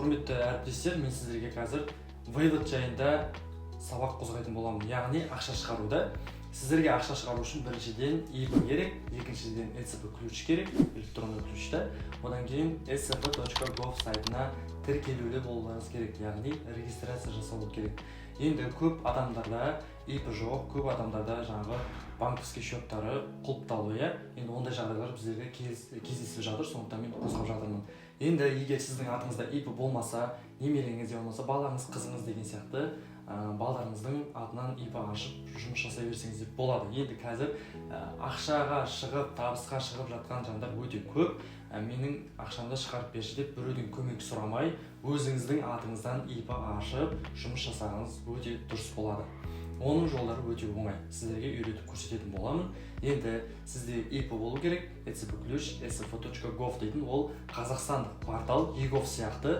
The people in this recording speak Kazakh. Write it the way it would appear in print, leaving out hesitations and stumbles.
Құрметті әріптестер, мен сіздерге қазір Waylot жайында сабақ қозғайтын боламын. Яғни ақша шығаруда. Сіздерге ақша шығару үшін біріншіден IP керек, екіншіден ECB ключ керек, электронды ключта. Одан кейін ecb.gov сайтына тіркелулі болуыңыз керек, яғни регистрация жасалу керек. Енді көп адамдарда IP жоқ, көп адамдарда жаңағы банковский счеттары құлыптаулы. Енді ондай жағдайлар біздерге кездесіп жатыр, сондықтан мен қозғап жатырмын. Енді егер сіздің атыңызда IP болмаса, немереңіз болмаса, балаңыз, қызыңыз деген сияқты балдарыңыздың атынан IP ашып жұмыс жасай берсеңіз болады. Енді қазір ақшаға шығып, табысқа шығып жатқан жандар өте көп. Менің ақшамды шығарып берші деп біреуден көмек сұрамай, өзіңіздің атыңыздан IP ашып жұмыс жасағаныз өте дұрыс болады. Оның жолдары өте оңай. Сіздерге үйретіп көрсететін боламын. Енді сізде IP болу керек. ECB ключ, ecb.gov дейтін ол Қазақстандық портал, eGov сияқты